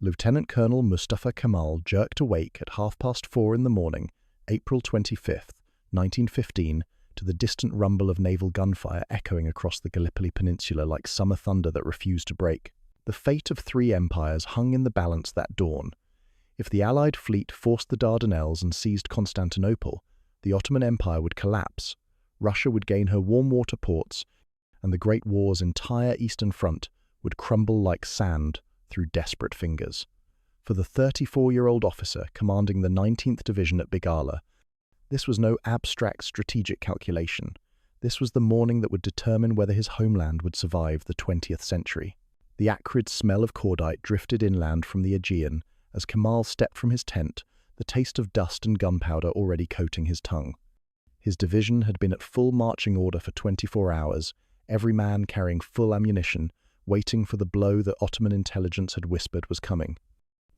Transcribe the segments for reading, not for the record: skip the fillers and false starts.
Lieutenant Colonel Mustafa Kemal jerked awake at 4:30 in the morning, April 25th, 1915, to the distant rumble of naval gunfire echoing across the Gallipoli peninsula like summer thunder that refused to break. The fate of three empires hung in the balance that dawn. If the Allied fleet forced the Dardanelles and seized Constantinople, the Ottoman Empire would collapse, Russia would gain her warm water ports, and the Great War's entire eastern front would crumble like sand through desperate fingers. For the 34-year-old officer commanding the 19th Division at Bigala, this was no abstract strategic calculation. This was the morning that would determine whether his homeland would survive the 20th century. The acrid smell of cordite drifted inland from the Aegean as Kemal stepped from his tent, the taste of dust and gunpowder already coating his tongue. His division had been at full marching order for 24 hours, every man carrying full ammunition, waiting for the blow that Ottoman intelligence had whispered was coming.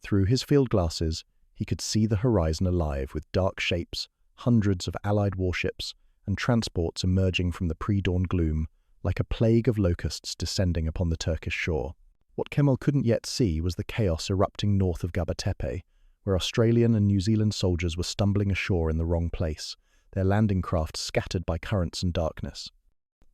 Through his field glasses, he could see the horizon alive with dark shapes, hundreds of Allied warships, and transports emerging from the pre-dawn gloom, like a plague of locusts descending upon the Turkish shore. What Kemal couldn't yet see was the chaos erupting north of Gaba Tepe, where Australian and New Zealand soldiers were stumbling ashore in the wrong place, their landing craft scattered by currents and darkness.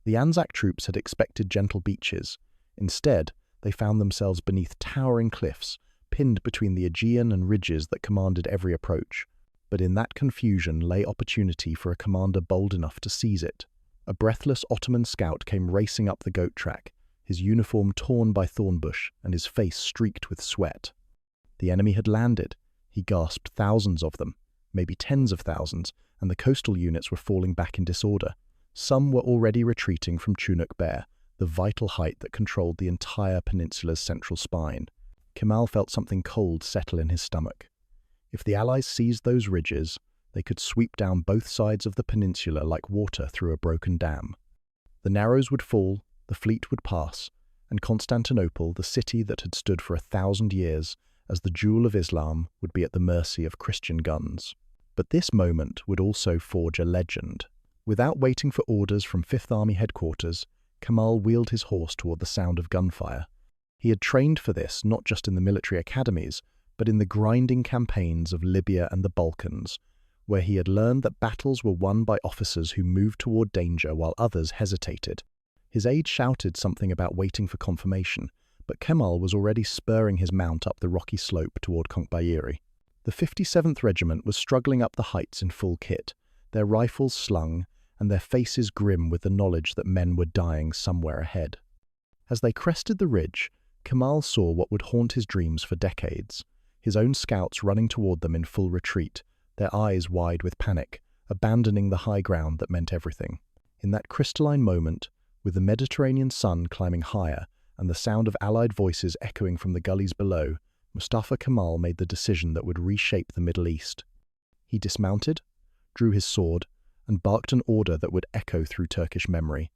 The ANZAC troops had expected gentle beaches. Instead, they found themselves beneath towering cliffs, pinned between the Aegean and ridges that commanded every approach. But in that confusion lay opportunity for a commander bold enough to seize it. A breathless Ottoman scout came racing up the goat track, his uniform torn by thornbush and his face streaked with sweat. The enemy had landed. He gasped, thousands of them, maybe tens of thousands, and the coastal units were falling back in disorder. Some were already retreating from Chunuk Bair, the vital height that controlled the entire peninsula's central spine. Kemal felt something cold settle in his stomach. If the Allies seized those ridges, they could sweep down both sides of the peninsula like water through a broken dam. The Narrows would fall, the fleet would pass, and Constantinople, the city that had stood for 1,000 years as the jewel of Islam, would be at the mercy of Christian guns. But this moment would also forge a legend. Without waiting for orders from Fifth Army headquarters, Kemal wheeled his horse toward the sound of gunfire. He had trained for this not just in the military academies, but in the grinding campaigns of Libya and the Balkans, where he had learned that battles were won by officers who moved toward danger while others hesitated. His aide shouted something about waiting for confirmation, but Kemal was already spurring his mount up the rocky slope toward Chunuk Bair. The 57th Regiment was struggling up the heights in full kit, their rifles slung, and their faces grim with the knowledge that men were dying somewhere ahead. As they crested the ridge, Kemal saw what would haunt his dreams for decades, his own scouts running toward them in full retreat, their eyes wide with panic, abandoning the high ground that meant everything. In that crystalline moment, with the Mediterranean sun climbing higher and the sound of Allied voices echoing from the gullies below, Mustafa Kemal made the decision that would reshape the Middle East. He dismounted, drew his sword, and barked an order that would echo through Turkish memory.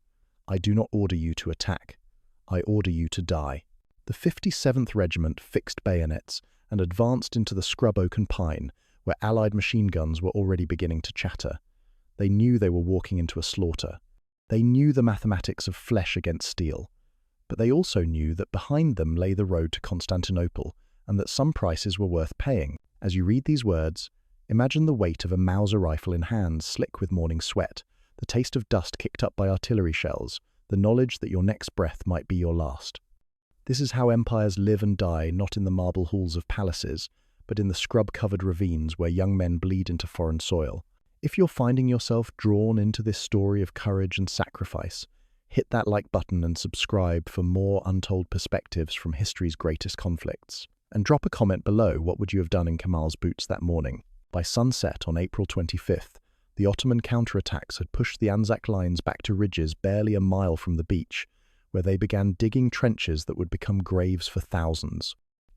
"I do not order you to attack. I order you to die." The 57th Regiment fixed bayonets and advanced into the scrub oak and pine, where Allied machine guns were already beginning to chatter. They knew they were walking into a slaughter. They knew the mathematics of flesh against steel. But they also knew that behind them lay the road to Constantinople, and that some prices were worth paying. As you read these words, imagine the weight of a Mauser rifle in hands slick with morning sweat, the taste of dust kicked up by artillery shells, the knowledge that your next breath might be your last. This is how empires live and die, not in the marble halls of palaces, but in the scrub-covered ravines where young men bleed into foreign soil. If you're finding yourself drawn into this story of courage and sacrifice, hit that like button and subscribe for more untold perspectives from history's greatest conflicts. And drop a comment below, what would you have done in Kemal's boots that morning? By sunset on April 25th, the Ottoman counterattacks had pushed the ANZAC lines back to ridges barely a mile from the beach, where they began digging trenches that would become graves for thousands.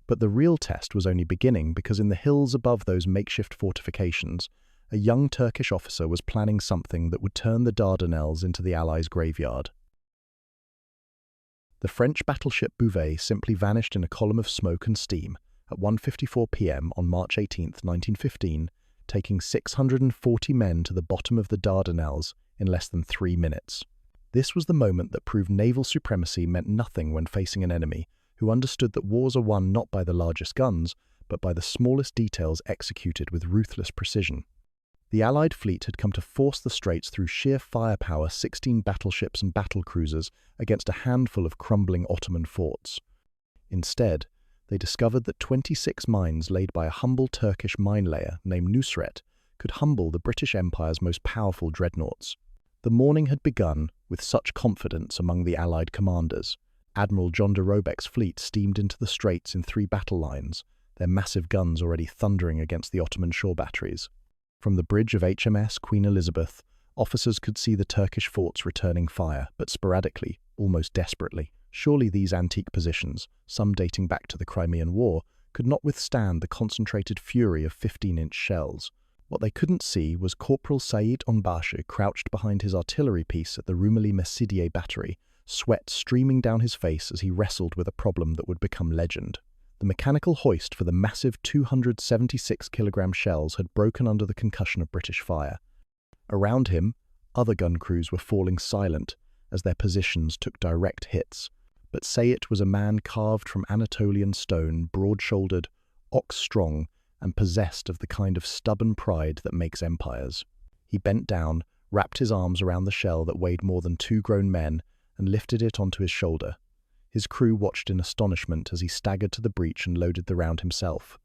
But the real test was only beginning, because in the hills above those makeshift fortifications, a young Turkish officer was planning something that would turn the Dardanelles into the Allies' graveyard. The French battleship Bouvet simply vanished in a column of smoke and steam at 1:54 p.m. on March 18, 1915, taking 640 men to the bottom of the Dardanelles in less than 3 minutes. This was the moment that proved naval supremacy meant nothing when facing an enemy who understood that wars are won not by the largest guns, but by the smallest details executed with ruthless precision. The Allied fleet had come to force the straits through sheer firepower, 16 battleships and battlecruisers against a handful of crumbling Ottoman forts. Instead, they discovered that 26 mines laid by a humble Turkish minelayer named Nusret could humble the British Empire's most powerful dreadnoughts. The morning had begun with such confidence among the Allied commanders. Admiral John de Robeck's fleet steamed into the straits in 3 battle lines, their massive guns already thundering against the Ottoman shore batteries. From the bridge of HMS Queen Elizabeth, officers could see the Turkish forts returning fire, but sporadically, almost desperately. Surely these antique positions, some dating back to the Crimean War, could not withstand the concentrated fury of 15-inch shells. What they couldn't see was Corporal Seyit Onbaşı crouched behind his artillery piece at the Rumeli Mecidiye battery, sweat streaming down his face as he wrestled with a problem that would become legend. The mechanical hoist for the massive 276-kilogram shells had broken under the concussion of British fire. Around him, other gun crews were falling silent as their positions took direct hits. But Seyit was a man carved from Anatolian stone, broad-shouldered, ox-strong, and possessed of the kind of stubborn pride that makes empires. He bent down, wrapped his arms around the shell that weighed more than 2 grown men, and lifted it onto his shoulder. His crew watched in astonishment as he staggered to the breach and loaded the round himself.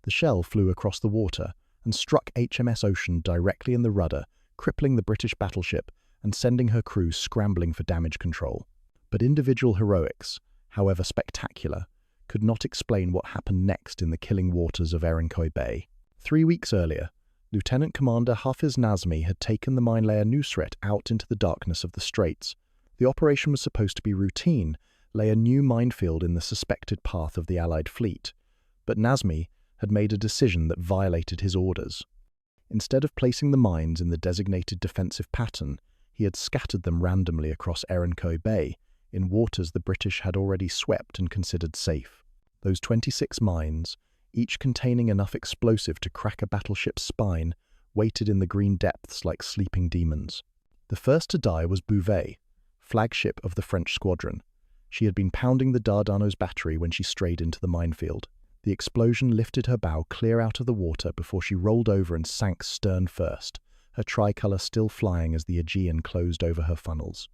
The shell flew across the water and struck HMS Ocean directly in the rudder, crippling the British battleship and sending her crew scrambling for damage control. But individual heroics, however spectacular, could not explain what happened next in the killing waters of Erinköy Bay. 3 weeks earlier, Lieutenant Commander Hafiz Nazmi had taken the minelayer Nusret out into the darkness of the straits. The operation was supposed to be routine, lay a new minefield in the suspected path of the Allied fleet. But Nazmi had made a decision that violated his orders. Instead of placing the mines in the designated defensive pattern, he had scattered them randomly across Erinköy Bay, in waters the British had already swept and considered safe. Those 26 mines, each containing enough explosive to crack a battleship's spine, waited in the green depths like sleeping demons. The first to die was Bouvet, flagship of the French squadron. She had been pounding the Dardanelles battery when she strayed into the minefield. The explosion lifted her bow clear out of the water before she rolled over and sank stern first, her tricolour still flying as the Aegean closed over her funnels.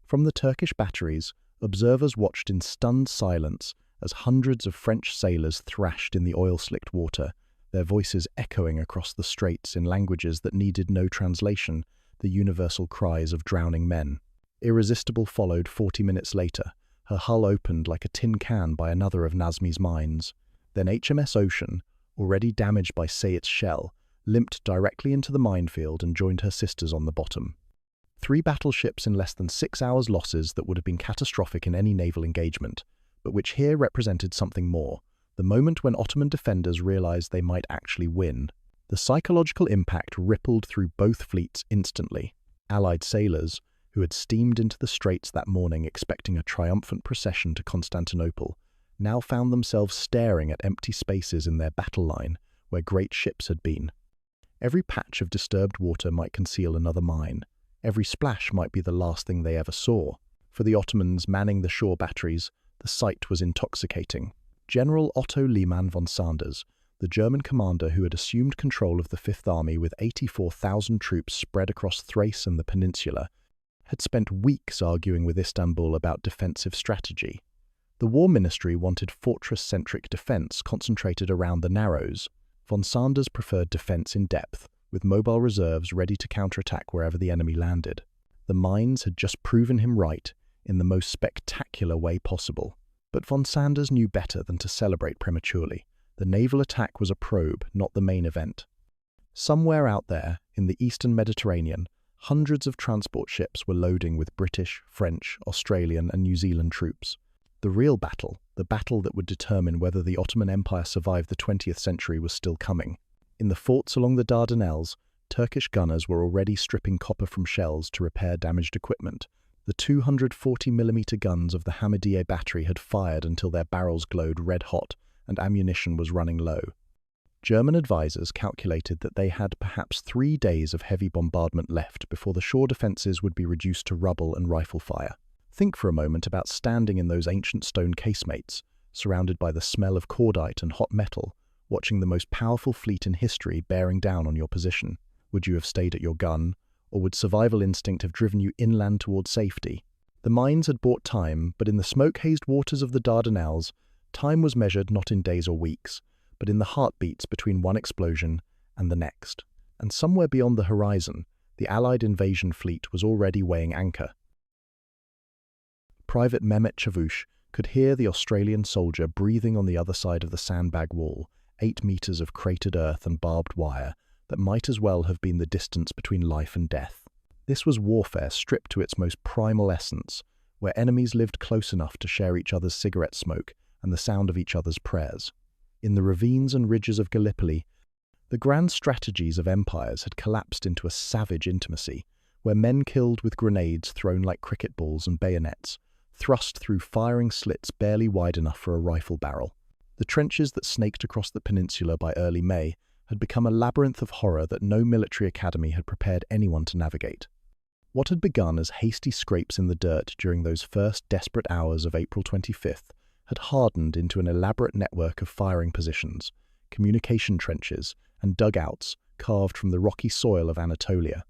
From the Turkish batteries, observers watched in stunned silence as hundreds of French sailors thrashed in the oil-slicked water, their voices echoing across the straits in languages that needed no translation, the universal cries of drowning men. Irresistible followed 40 minutes later, her hull opened like a tin can by another of Nazmi's mines. Then HMS Ocean, already damaged by Seyit's shell, limped directly into the minefield and joined her sisters on the bottom. 3 battleships in less than 6 hours losses that would have been catastrophic in any naval engagement, but which here represented something more, the moment when Ottoman defenders realized they might actually win. The psychological impact rippled through both fleets instantly. Allied sailors, who had steamed into the straits that morning expecting a triumphant procession to Constantinople, now found themselves staring at empty spaces in their battle line where great ships had been. Every patch of disturbed water might conceal another mine. Every splash might be the last thing they ever saw. For the Ottomans manning the shore batteries, the sight was intoxicating. General Otto Liman von Sanders, the German commander who had assumed control of the Fifth Army with 84,000 troops spread across Thrace and the peninsula, had spent weeks arguing with Istanbul about defensive strategy. The War Ministry wanted fortress-centric defense concentrated around the Narrows. Von Sanders preferred defense in depth, with mobile reserves ready to counterattack wherever the enemy landed. The mines had just proven him right in the most spectacular way possible. But von Sanders knew better than to celebrate prematurely. The naval attack was a probe, not the main event. Somewhere out there, in the eastern Mediterranean, hundreds of transport ships were loading with British, French, Australian and New Zealand troops. The real battle, the battle that would determine whether the Ottoman Empire survived the 20th century, was still coming. In the forts along the Dardanelles, Turkish gunners were already stripping copper from shells to repair damaged equipment. The 240mm guns of the Hamidiye battery had fired until their barrels glowed red-hot and ammunition was running low. German advisors calculated that they had perhaps 3 days of heavy bombardment left before the shore defences would be reduced to rubble and rifle fire. Think for a moment about standing in those ancient stone casemates, surrounded by the smell of cordite and hot metal, watching the most powerful fleet in history bearing down on your position. Would you have stayed at your gun, or would survival instinct have driven you inland toward safety? The mines had bought time, but in the smoke-hazed waters of the Dardanelles, time was measured not in days or weeks, but in the heartbeats between one explosion and the next. And somewhere beyond the horizon, the Allied invasion fleet was already weighing anchor. Private Mehmet Çavuş could hear the Australian soldier breathing on the other side of the sandbag wall, 8 meters of cratered earth and barbed wire that might as well have been the distance between life and death. This was warfare stripped to its most primal essence, where enemies lived close enough to share each other's cigarette smoke and the sound of each other's prayers. In the ravines and ridges of Gallipoli, the grand strategies of empires had collapsed into a savage intimacy, where men killed with grenades thrown like cricket balls and bayonets, thrust through firing slits barely wide enough for a rifle barrel. The trenches that snaked across the peninsula by early May had become a labyrinth of horror that no military academy had prepared anyone to navigate. What had begun as hasty scrapes in the dirt during those first desperate hours of April 25th had hardened into an elaborate network of firing positions, communication trenches, and dugouts carved from the rocky soil of Anatolia.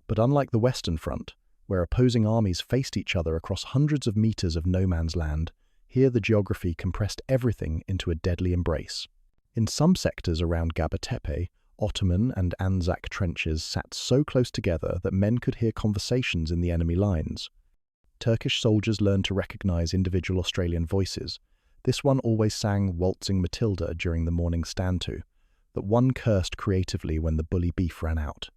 But unlike the Western Front, where opposing armies faced each other across hundreds of meters of no man's land, here the geography compressed everything into a deadly embrace. In some sectors around Gaba Tepe, Ottoman and ANZAC trenches sat so close together that men could hear conversations in the enemy lines. Turkish soldiers learned to recognize individual Australian voices. This one always sang Waltzing Matilda during the morning stand-to, that one cursed creatively when the bully beef ran out.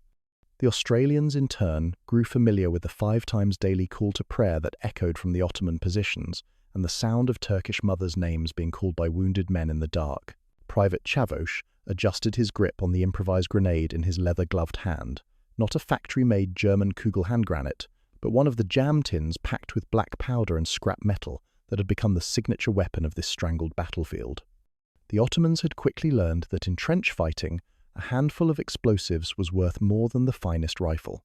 The Australians, in turn, grew familiar with the 5 times daily call to prayer that echoed from the Ottoman positions, and the sound of Turkish mothers' names being called by wounded men in the dark. Private Çavuş adjusted his grip on the improvised grenade in his leather-gloved hand, not a factory-made German Kugel hand granite, but one of the jam tins packed with black powder and scrap metal that had become the signature weapon of this strangled battlefield. The Ottomans had quickly learned that in trench fighting, a handful of explosives was worth more than the finest rifle.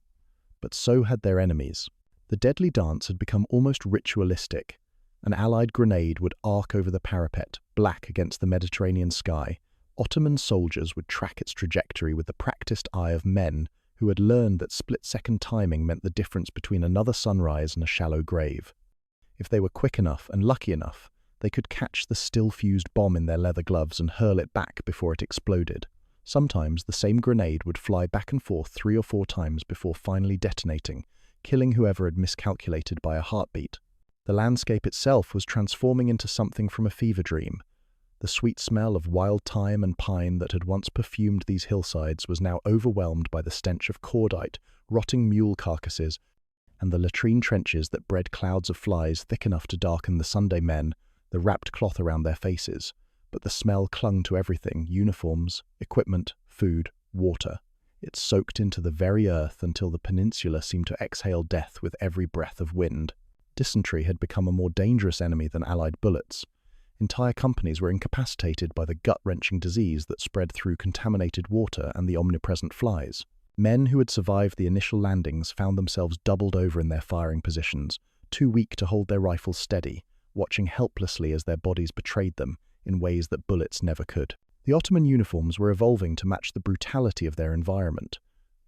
But so had their enemies. The deadly dance had become almost ritualistic. An Allied grenade would arc over the parapet, black against the Mediterranean sky. Ottoman soldiers would track its trajectory with the practiced eye of men who had learned that split-second timing meant the difference between another sunrise and a shallow grave. If they were quick enough and lucky enough, they could catch the still-fused bomb in their leather gloves and hurl it back before it exploded. Sometimes the same grenade would fly back and forth 3 or 4 times before finally detonating, killing whoever had miscalculated by a heartbeat. The landscape itself was transforming into something from a fever dream. The sweet smell of wild thyme and pine that had once perfumed these hillsides was now overwhelmed by the stench of cordite, rotting mule carcasses, and the latrine trenches that bred clouds of flies thick enough to darken the Sunday men, the wrapped cloth around their faces. But the smell clung to everything: uniforms, equipment, food, water. It soaked into the very earth until the peninsula seemed to exhale death with every breath of wind. Dysentery had become a more dangerous enemy than Allied bullets. Entire companies were incapacitated by the gut-wrenching disease that spread through contaminated water and the omnipresent flies. Men who had survived the initial landings found themselves doubled over in their firing positions, too weak to hold their rifles steady, watching helplessly as their bodies betrayed them in ways that bullets never could. The Ottoman uniforms were evolving to match the brutality of their environment.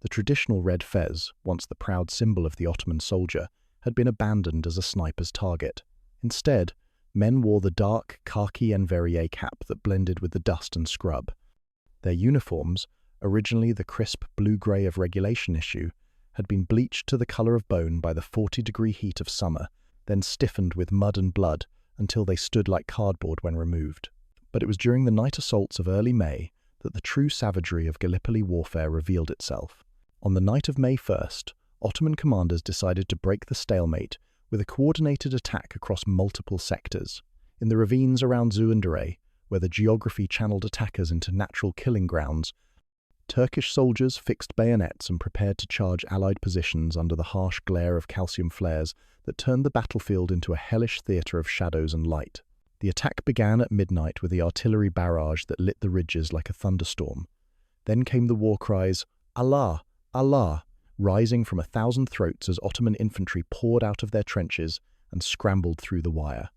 The traditional red fez, once the proud symbol of the Ottoman soldier, had been abandoned as a sniper's target. Instead, men wore the dark khaki enverrier cap that blended with the dust and scrub. Their uniforms, originally the crisp blue-grey of regulation issue, had been bleached to the colour of bone by the 40-degree heat of summer, then stiffened with mud and blood until they stood like cardboard when removed. But it was during the night assaults of early May that the true savagery of Gallipoli warfare revealed itself. On the night of May 1st, Ottoman commanders decided to break the stalemate with a coordinated attack across multiple sectors. In the ravines around Zuandere, where the geography channeled attackers into natural killing grounds, Turkish soldiers fixed bayonets and prepared to charge Allied positions under the harsh glare of calcium flares that turned the battlefield into a hellish theatre of shadows and light. The attack began at midnight with the artillery barrage that lit the ridges like a thunderstorm. Then came the war cries, "Allah! Allah!" rising from 1,000 throats as Ottoman infantry poured out of their trenches and scrambled through the wire.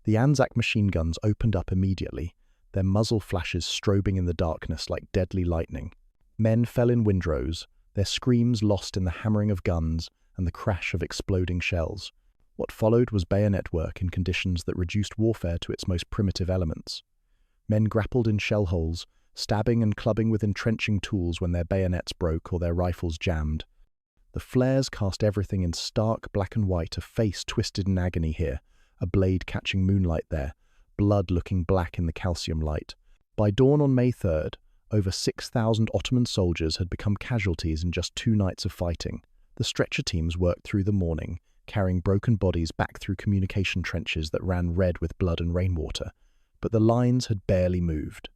The ANZAC machine guns opened up immediately, their muzzle flashes strobing in the darkness like deadly lightning. Men fell in windrows, their screams lost in the hammering of guns and the crash of exploding shells. What followed was bayonet work in conditions that reduced warfare to its most primitive elements. Men grappled in shell holes, stabbing and clubbing with entrenching tools when their bayonets broke or their rifles jammed. The flares cast everything in stark black and white, a face twisted in agony here, a blade catching moonlight there, blood looking black in the calcium light. By dawn on May 3rd, over 6,000 Ottoman soldiers had become casualties in just 2 nights of fighting. The stretcher teams worked through the morning, carrying broken bodies back through communication trenches that ran red with blood and rainwater, but the lines had barely moved.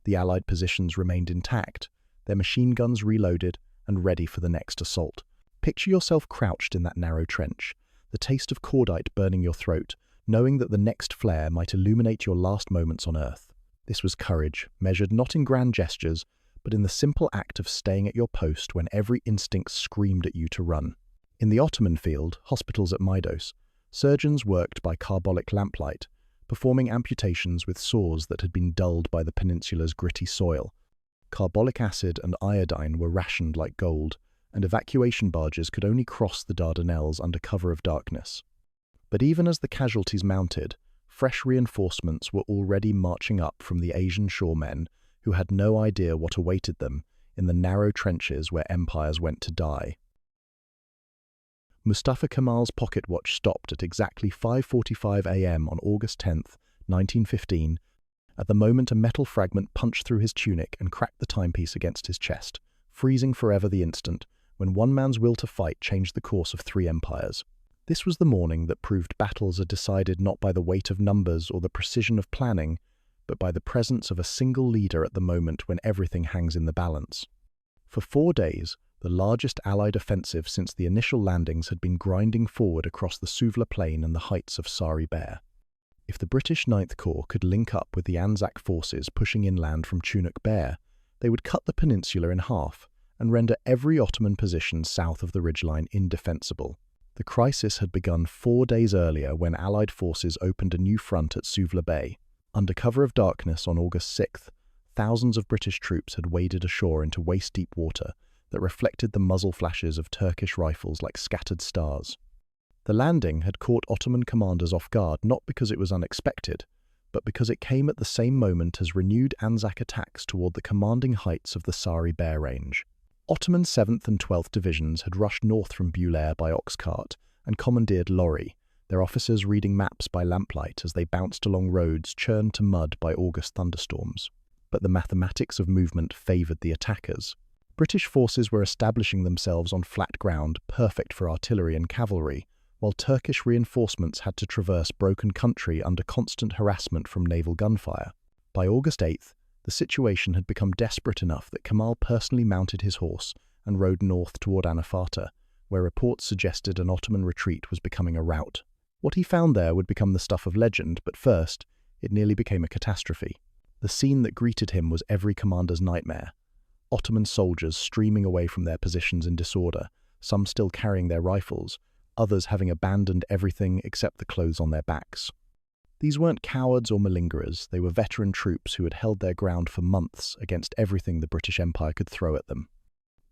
The Allied positions remained intact, their machine guns reloaded and ready for the next assault. Picture yourself crouched in that narrow trench, the taste of cordite burning your throat, knowing that the next flare might illuminate your last moments on Earth. This was courage, measured not in grand gestures, but in the simple act of staying at your post when every instinct screamed at you to run. In the Ottoman field, hospitals at Midos, surgeons worked by carbolic lamplight, performing amputations with saws that had been dulled by the peninsula's gritty soil. Carbolic acid and iodine were rationed like gold, and evacuation barges could only cross the Dardanelles under cover of darkness. But even as the casualties mounted, fresh reinforcements were already marching up from the Asian shoremen who had no idea what awaited them in the narrow trenches where empires went to die. Mustafa Kemal's pocket watch stopped at exactly 5:45 a.m. on August 10, 1915, at the moment a metal fragment punched through his tunic and cracked the timepiece against his chest, freezing forever the instant when one man's will to fight changed the course of 3 empires. This was the morning that proved battles are decided not by the weight of numbers or the precision of planning, but by the presence of a single leader at the moment when everything hangs in the balance. For 4 days, the largest Allied offensive since the initial landings had been grinding forward across the Suvla Plain and the heights of Sari Bair. If the British Ninth Corps could link up with the ANZAC forces pushing inland from Chunuk Bair, they would cut the peninsula in half and render every Ottoman position south of the ridgeline indefensible. The crisis had begun 4 days earlier when Allied forces opened a new front at Suvla Bay. Under cover of darkness on August 6th, thousands of British troops had waded ashore into waist-deep water that reflected the muzzle flashes of Turkish rifles like scattered stars. The landing had caught Ottoman commanders off guard not because it was unexpected, but because it came at the same moment as renewed ANZAC attacks toward the commanding heights of the Sari Bair range. Ottoman 7th and 12th Divisions had rushed north from Bulair by ox cart and commandeered Lorry, their officers reading maps by lamplight as they bounced along roads churned to mud by August thunderstorms. But the mathematics of movement favoured the attackers. British forces were establishing themselves on flat ground, perfect for artillery and cavalry, while Turkish reinforcements had to traverse broken country under constant harassment from naval gunfire. By August 8th, the situation had become desperate enough that Kemal personally mounted his horse and rode north toward Anafarta, where reports suggested an Ottoman retreat was becoming a rout. What he found there would become the stuff of legend, but first, it nearly became a catastrophe. The scene that greeted him was every commander's nightmare. Ottoman soldiers streaming away from their positions in disorder, some still carrying their rifles, others having abandoned everything except the clothes on their backs. These weren't cowards or malingerers, they were veteran troops who had held their ground for months against everything the British Empire could throw at them.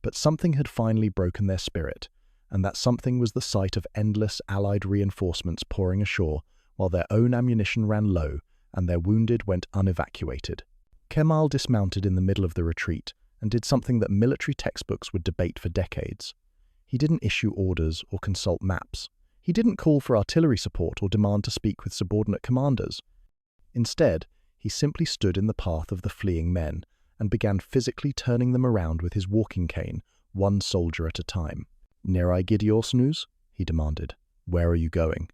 But something had finally broken their spirit, and that something was the sight of endless Allied reinforcements pouring ashore while their own ammunition ran low and their wounded went unevacuated. Kemal dismounted in the middle of the retreat and did something that military textbooks would debate for decades. He didn't issue orders or consult maps. He didn't call for artillery support or demand to speak with subordinate commanders. Instead, he simply stood in the path of the fleeing men and began physically turning them around with his walking cane, one soldier at a time. "Nereye gidiyorsunuz?" he demanded. "Where are you going?"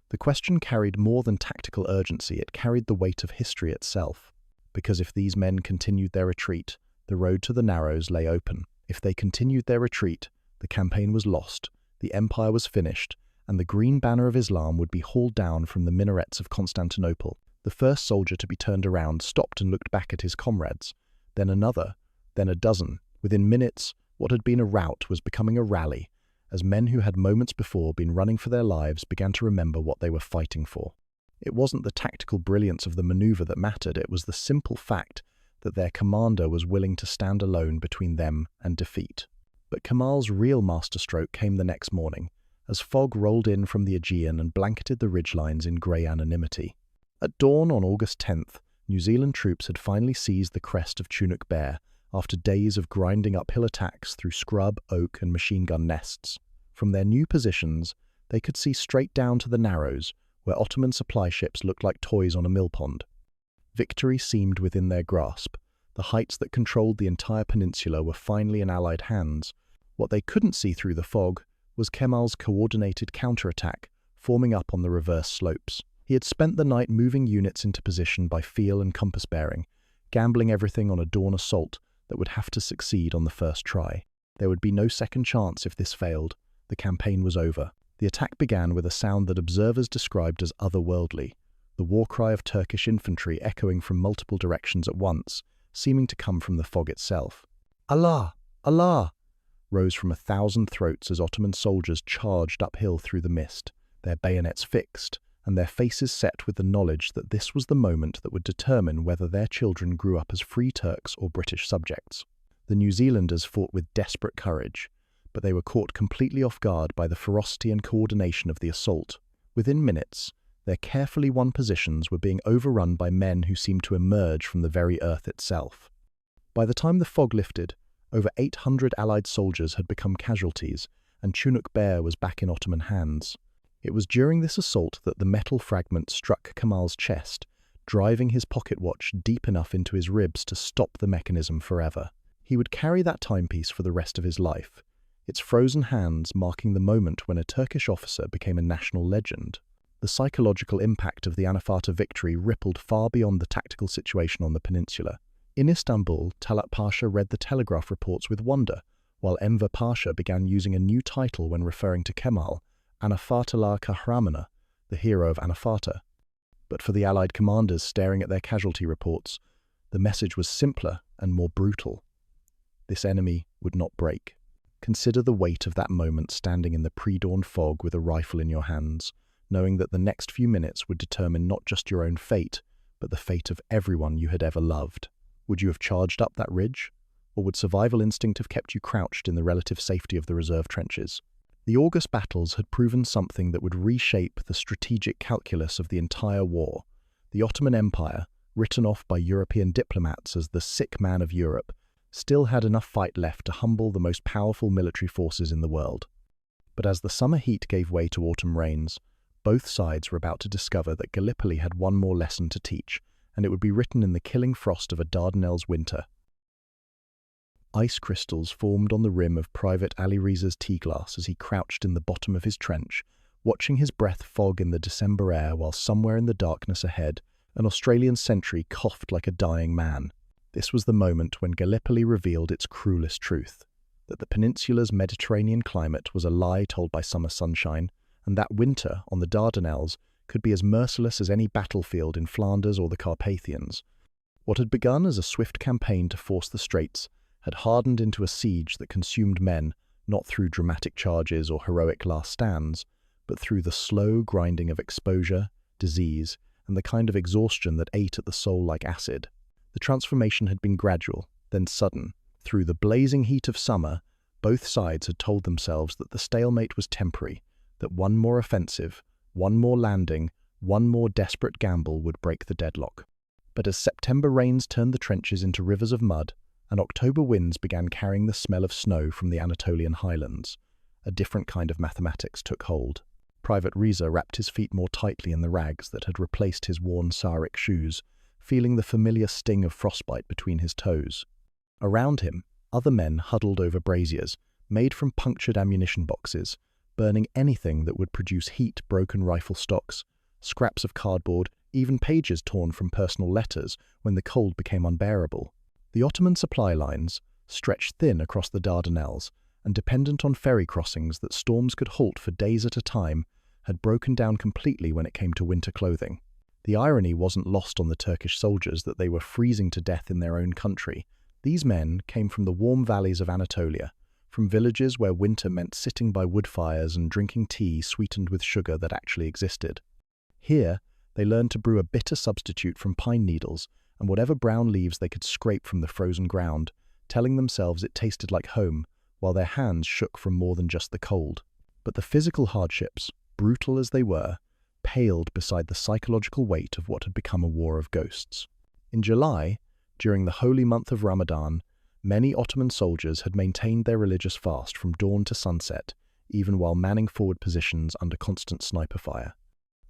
The question carried more than tactical urgency, it carried the weight of history itself. Because if these men continued their retreat, the road to the Narrows lay open. If they continued their retreat, the campaign was lost, the empire was finished, and the green banner of Islam would be hauled down from the minarets of Constantinople. The first soldier to be turned around stopped and looked back at his comrades. Then another, then a dozen. Within minutes, what had been a rout was becoming a rally, as men who had moments before been running for their lives began to remember what they were fighting for. It wasn't the tactical brilliance of the maneuver that mattered, it was the simple fact that their commander was willing to stand alone between them and defeat. But Kemal's real masterstroke came the next morning, as fog rolled in from the Aegean and blanketed the ridgelines in grey anonymity. At dawn on August 10th, New Zealand troops had finally seized the crest of Chunuk Bair after days of grinding uphill attacks through scrub, oak and machine gun nests. From their new positions, they could see straight down to the Narrows, where Ottoman supply ships looked like toys on a millpond. Victory seemed within their grasp. The heights that controlled the entire peninsula were finally in Allied hands. What they couldn't see through the fog was Kemal's coordinated counterattack forming up on the reverse slopes. He had spent the night moving units into position by feel and compass bearing, gambling everything on a dawn assault that would have to succeed on the first try. There would be no second chance if this failed. The campaign was over. The attack began with a sound that observers described as otherworldly, the war cry of Turkish infantry echoing from multiple directions at once, seeming to come from the fog itself. Allah! Allah! Rose from 1,000 throats as Ottoman soldiers charged uphill through the mist, their bayonets fixed, and their faces set with the knowledge that this was the moment that would determine whether their children grew up as free Turks or British subjects. The New Zealanders fought with desperate courage, but they were caught completely off guard by the ferocity and coordination of the assault. Within minutes, their carefully won positions were being overrun by men who seemed to emerge from the very earth itself. By the time the fog lifted, over 800 Allied soldiers had become casualties, and Chunuk Bair was back in Ottoman hands. It was during this assault that the metal fragment struck Kemal's chest, driving his pocket watch deep enough into his ribs to stop the mechanism forever. He would carry that timepiece for the rest of his life, its frozen hands marking the moment when a Turkish officer became a national legend. The psychological impact of the Anafata victory rippled far beyond the tactical situation on the peninsula. In Istanbul, Talat Pasha read the telegraph reports with wonder, while Enver Pasha began using a new title when referring to Kemal, Anafatullah Kahramana, the hero of Anafata. But for the Allied commanders staring at their casualty reports, the message was simpler and more brutal. This enemy would not break. Consider the weight of that moment standing in the pre-dawn fog with a rifle in your hands, knowing that the next few minutes would determine not just your own fate, but the fate of everyone you had ever loved. Would you have charged up that ridge? Or would survival instinct have kept you crouched in the relative safety of the reserve trenches? The August battles had proven something that would reshape the strategic calculus of the entire war. The Ottoman Empire, written off by European diplomats as the sick man of Europe, still had enough fight left to humble the most powerful military forces in the world. But as the summer heat gave way to autumn rains, both sides were about to discover that Gallipoli had one more lesson to teach, and it would be written in the killing frost of a Dardanelles winter. Ice crystals formed on the rim of Private Ali Riza's tea glass as he crouched in the bottom of his trench, watching his breath fog in the December air while somewhere in the darkness ahead, an Australian sentry coughed like a dying man. This was the moment when Gallipoli revealed its cruelest truth, that the peninsula's Mediterranean climate was a lie told by summer sunshine, and that winter on the Dardanelles could be as merciless as any battlefield in Flanders or the Carpathians. What had begun as a swift campaign to force the Straits had hardened into a siege that consumed men, not through dramatic charges or heroic last stands, but through the slow grinding of exposure, disease, and the kind of exhaustion that ate at the soul like acid. The transformation had been gradual, then sudden. Through the blazing heat of summer, both sides had told themselves that the stalemate was temporary, that one more offensive, one more landing, one more desperate gamble would break the deadlock. But as September rains turned the trenches into rivers of mud, and October winds began carrying the smell of snow from the Anatolian highlands, a different kind of mathematics took hold. Private Riza wrapped his feet more tightly in the rags that had replaced his worn Sarik shoes, feeling the familiar sting of frostbite between his toes. Around him, other men huddled over braziers, made from punctured ammunition boxes, burning anything that would produce heat, broken rifle stocks, scraps of cardboard, even pages torn from personal letters when the cold became unbearable. The Ottoman supply lines, stretched thin across the Dardanelles and dependent on ferry crossings that storms could halt for days at a time, had broken down completely when it came to winter clothing. The irony wasn't lost on the Turkish soldiers that they were freezing to death in their own country. These men came from the warm valleys of Anatolia, from villages where winter meant sitting by wood fires and drinking tea sweetened with sugar that actually existed. Here, They learned to brew a bitter substitute from pine needles and whatever brown leaves they could scrape from the frozen ground, telling themselves it tasted like home, while their hands shook from more than just the cold. But the physical hardships, brutal as they were, paled beside the psychological weight of what had become a war of ghosts. In July, during the holy month of Ramadan, many Ottoman soldiers had maintained their religious fast from dawn to sunset, even while manning forward positions under constant sniper fire.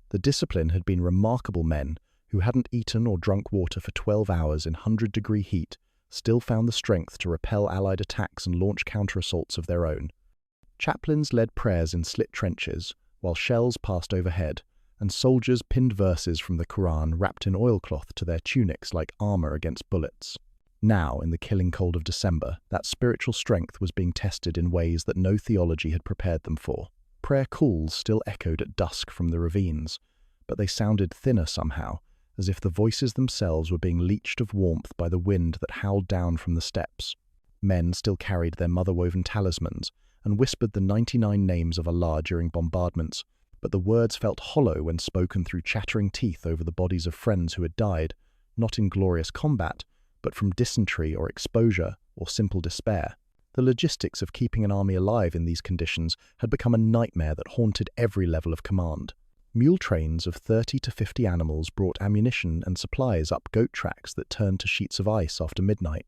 The discipline had been remarkable. Men who hadn't eaten or drunk water for 12 hours in 100-degree heat still found the strength to repel Allied attacks and launch counter-assaults of their own. Chaplains led prayers in slit trenches, while shells passed overhead, and soldiers pinned verses from the Quran wrapped in oilcloth to their tunics like armor against bullets. Now, in the killing cold of December, that spiritual strength was being tested in ways that no theology had prepared them for. Prayer calls still echoed at dusk from the ravines, but they sounded thinner somehow, as if the voices themselves were being leached of warmth by the wind that howled down from the steppes. Men still carried their mother-woven talismans and whispered the 99 names of Allah during bombardments, but the words felt hollow when spoken through chattering teeth over the bodies of friends who had died, not in glorious combat, but from dysentery or exposure or simple despair. The logistics of keeping an army alive in these conditions had become a nightmare that haunted every level of command. Mule trains of 30 to 50 animals brought ammunition and supplies up goat tracks that turned to sheets of ice after midnight,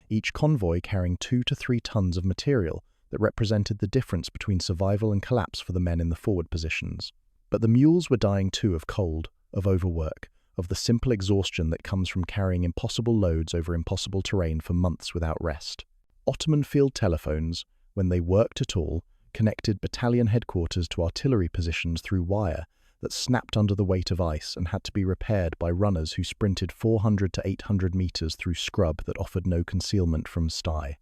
each convoy carrying 2 to 3 tons of material that represented the difference between survival and collapse for the men in the forward positions. But the mules were dying too of cold, of overwork, of the simple exhaustion that comes from carrying impossible loads over impossible terrain for months without rest. Ottoman field telephones, when they worked at all, connected battalion headquarters to artillery positions through wire that snapped under the weight of ice and had to be repaired by runners who sprinted 400 to 800 meters through scrub that offered no concealment from sty.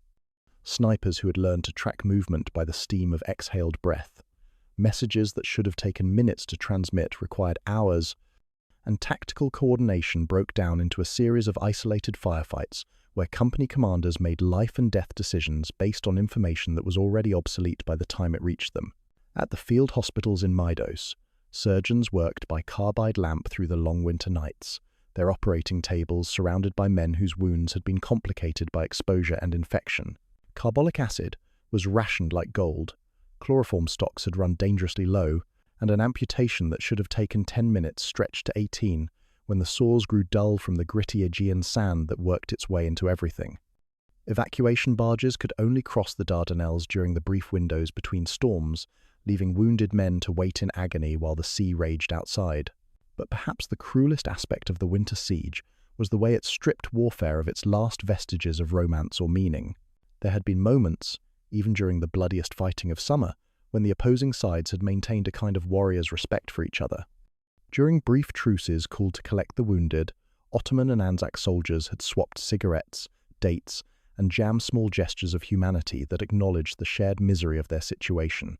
Snipers who had learned to track movement by the steam of exhaled breath. Messages that should have taken minutes to transmit required hours, and tactical coordination broke down into a series of isolated firefights where company commanders made life-and-death decisions based on information that was already obsolete by the time it reached them. At the field hospitals in Maidos, surgeons worked by carbide lamp through the long winter nights, their operating tables surrounded by men whose wounds had been complicated by exposure and infection. Carbolic acid was rationed like gold, chloroform stocks had run dangerously low, and an amputation that should have taken 10 minutes stretched to 18 when the sores grew dull from the gritty Aegean sand that worked its way into everything. Evacuation barges could only cross the Dardanelles during the brief windows between storms, leaving wounded men to wait in agony while the sea raged outside. But perhaps the cruelest aspect of the winter siege was the way it stripped warfare of its last vestiges of romance or meaning. There had been moments, even during the bloodiest fighting of summer, when the opposing sides had maintained a kind of warrior's respect for each other. During brief truces called to collect the wounded, Ottoman and ANZAC soldiers had swapped cigarettes, dates, and jammed small gestures of humanity that acknowledged the shared misery of their situation.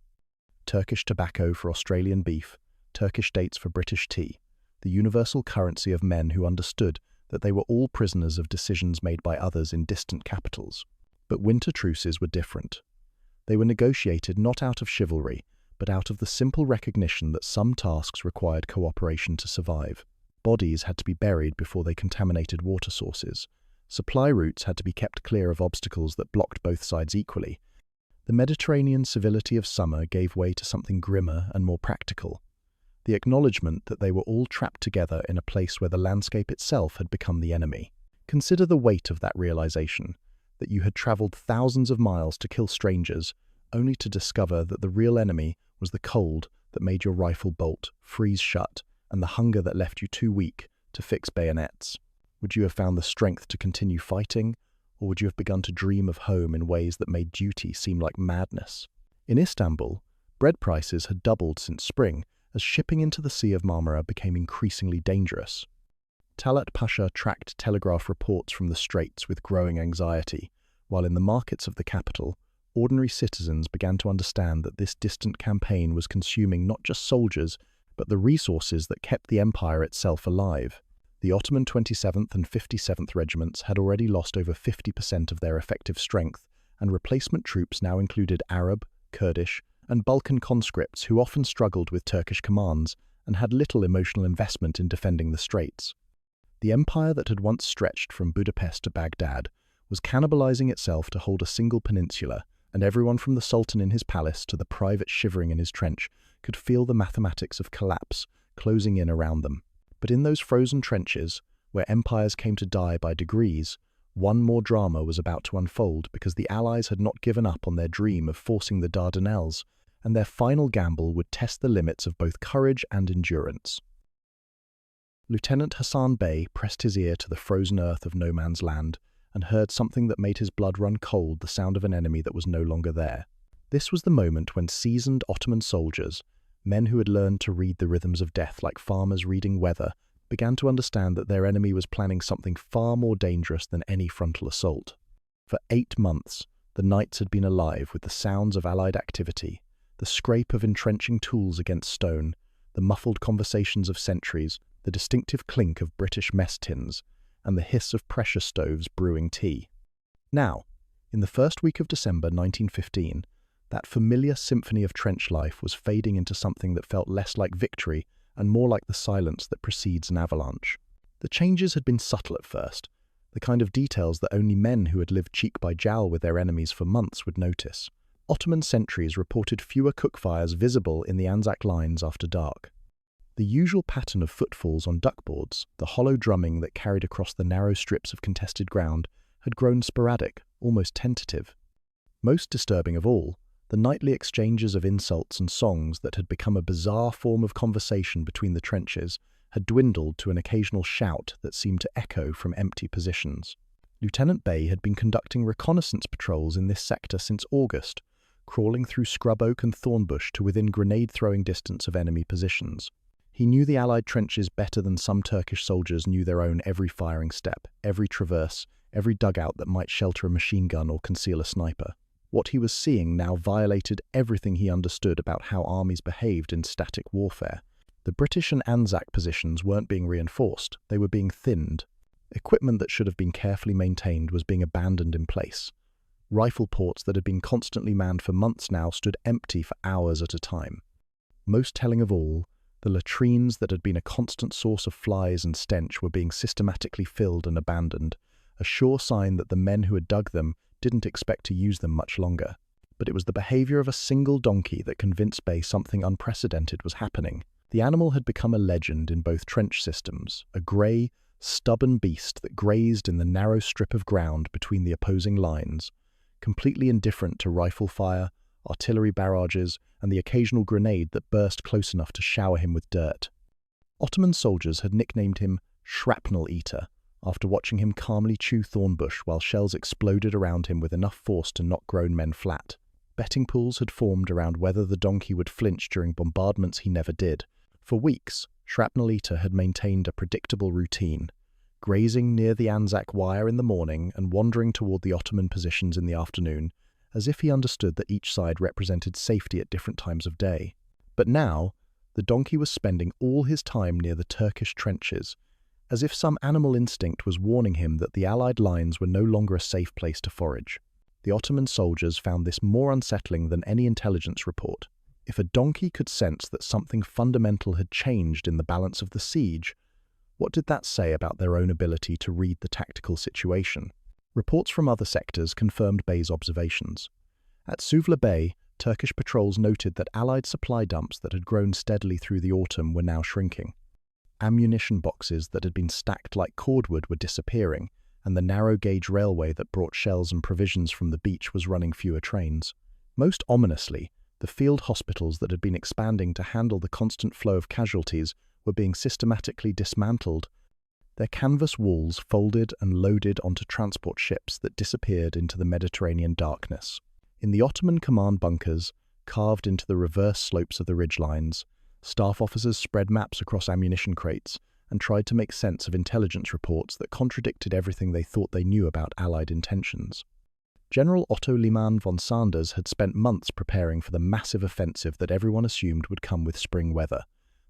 Turkish tobacco for Australian beef, Turkish dates for British tea, the universal currency of men who understood that they were all prisoners of decisions made by others in distant capitals. But winter truces were different. They were negotiated not out of chivalry, but out of the simple recognition that some tasks required cooperation to survive. Bodies had to be buried before they contaminated water sources. Supply routes had to be kept clear of obstacles that blocked both sides equally. The Mediterranean civility of summer gave way to something grimmer and more practical. The acknowledgement that they were all trapped together in a place where the landscape itself had become the enemy. Consider the weight of that realization, that you had traveled thousands of miles to kill strangers, only to discover that the real enemy was the cold that made your rifle bolt, freeze shut, and the hunger that left you too weak to fix bayonets. Would you have found the strength to continue fighting, or would you have begun to dream of home in ways that made duty seem like madness? In Istanbul, bread prices had doubled since spring, as shipping into the Sea of Marmara became increasingly dangerous. Talat Pasha tracked telegraph reports from the Straits with growing anxiety, while in the markets of the capital, ordinary citizens began to understand that this distant campaign was consuming not just soldiers, but the resources that kept the empire itself alive. The Ottoman 27th and 57th regiments had already lost over 50% of their effective strength, and replacement troops now included Arab, Kurdish, and Balkan conscripts who often struggled with Turkish commands and had little emotional investment in defending the straits. The empire that had once stretched from Budapest to Baghdad was cannibalizing itself to hold a single peninsula, and everyone from the Sultan in his palace to the private shivering in his trench could feel the mathematics of collapse closing in around them. But in those frozen trenches, where empires came to die by degrees, one more drama was about to unfold because the Allies had not given up on their dream of forcing the Dardanelles, and their final gamble would test the limits of both courage and endurance. Lieutenant Hassan Bey pressed his ear to the frozen earth of no man's land and heard something that made his blood run cold, the sound of an enemy that was no longer there. This was the moment when seasoned Ottoman soldiers, men who had learned to read the rhythms of death like farmers reading weather, began to understand that their enemy was planning something far more dangerous than any frontal assault. For 8 months, the nights had been alive with the sounds of Allied activity, the scrape of entrenching tools against stone, the muffled conversations of sentries, the distinctive clink of British mess tins, and the hiss of pressure stoves brewing tea. Now, in the first week of December 1915, that familiar symphony of trench life was fading into something that felt less like victory and more like the silence that precedes an avalanche. The changes had been subtle at first, the kind of details that only men who had lived cheek by jowl with their enemies for months would notice. Ottoman sentries reported fewer cookfires visible in the ANZAC lines after dark. The usual pattern of footfalls on duckboards, the hollow drumming that carried across the narrow strips of contested ground, had grown sporadic, almost tentative. Most disturbing of all, the nightly exchanges of insults and songs that had become a bizarre form of conversation between the trenches had dwindled to an occasional shout that seemed to echo from empty positions. Lieutenant Bey had been conducting reconnaissance patrols in this sector since August, crawling through scrub oak and thornbush to within grenade-throwing distance of enemy positions. He knew the Allied trenches better than some Turkish soldiers knew their own every firing step, every traverse, every dugout that might shelter a machine gun or conceal a sniper. What he was seeing now violated everything he understood about how armies behaved in static warfare. The British and ANZAC positions weren't being reinforced, they were being thinned. Equipment that should have been carefully maintained was being abandoned in place. Rifle ports that had been constantly manned for months now stood empty for hours at a time. Most telling of all, the latrines that had been a constant source of flies and stench were being systematically filled and abandoned, a sure sign that the men who had dug them didn't expect to use them much longer. But it was the behavior of a single donkey that convinced Bey something unprecedented was happening. The animal had become a legend in both trench systems, a grey, stubborn beast that grazed in the narrow strip of ground between the opposing lines, completely indifferent to rifle fire, artillery barrages, and the occasional grenade that burst close enough to shower him with dirt. Ottoman soldiers had nicknamed him Shrapnel Eater, after watching him calmly chew thornbush while shells exploded around him with enough force to knock grown men flat. Betting pools had formed around whether the donkey would flinch during bombardments he never did. For weeks, Shrapnel Eater had maintained a predictable routine, grazing near the ANZAC wire in the morning and wandering toward the Ottoman positions in the afternoon, as if he understood that each side represented safety at different times of day. But now, the donkey was spending all his time near the Turkish trenches, as if some animal instinct was warning him that the Allied lines were no longer a safe place to forage. The Ottoman soldiers found this more unsettling than any intelligence report. If a donkey could sense that something fundamental had changed in the balance of the siege, what did that say about their own ability to read the tactical situation? Reports from other sectors confirmed Bey's observations. At Suvla Bay, Turkish patrols noted that Allied supply dumps that had grown steadily through the autumn were now shrinking. Ammunition boxes that had been stacked like cordwood were disappearing, and the narrow-gauge railway that brought shells and provisions from the beach was running fewer trains. Most ominously, the field hospitals that had been expanding to handle the constant flow of casualties were being systematically dismantled, their canvas walls folded and loaded onto transport ships that disappeared into the Mediterranean darkness. In the Ottoman command bunkers, carved into the reverse slopes of the ridgelines, staff officers spread maps across ammunition crates and tried to make sense of intelligence reports that contradicted everything they thought they knew about Allied intentions. General Liman von Sanders had spent months preparing for the massive offensive that everyone assumed would come with spring weather,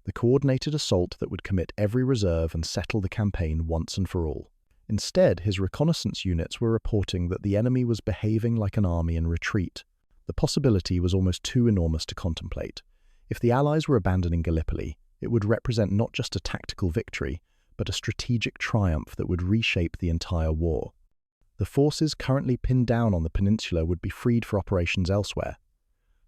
the coordinated assault that would commit every reserve and settle the campaign once and for all. Instead, his reconnaissance units were reporting that the enemy was behaving like an army in retreat. The possibility was almost too enormous to contemplate. If the Allies were abandoning Gallipoli, It would represent not just a tactical victory, but a strategic triumph that would reshape the entire war. The forces currently pinned down on the peninsula would be freed for operations elsewhere.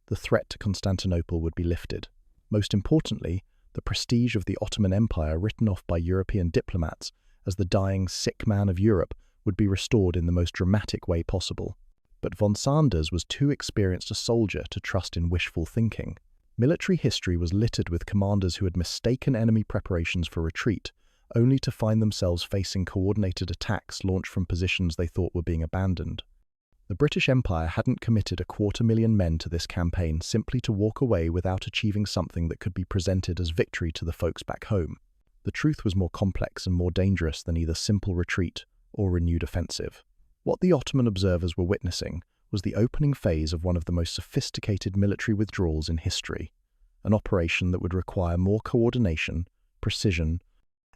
The threat to Constantinople would be lifted. Most importantly, the prestige of the Ottoman Empire, written off by European diplomats as the dying sick man of Europe, would be restored in the most dramatic way possible. But von Sanders was too experienced a soldier to trust in wishful thinking. Military history was littered with commanders who had mistaken enemy preparations for retreat, only to find themselves facing coordinated attacks launched from positions they thought were being abandoned. The British Empire hadn't committed 250,000 men to this campaign simply to walk away without achieving something that could be presented as victory to the folks back home. The truth was more complex and more dangerous than either simple retreat or renewed offensive. What the Ottoman observers were witnessing was the opening phase of one of the most sophisticated military withdrawals in history, an operation that would require more coordination, precision,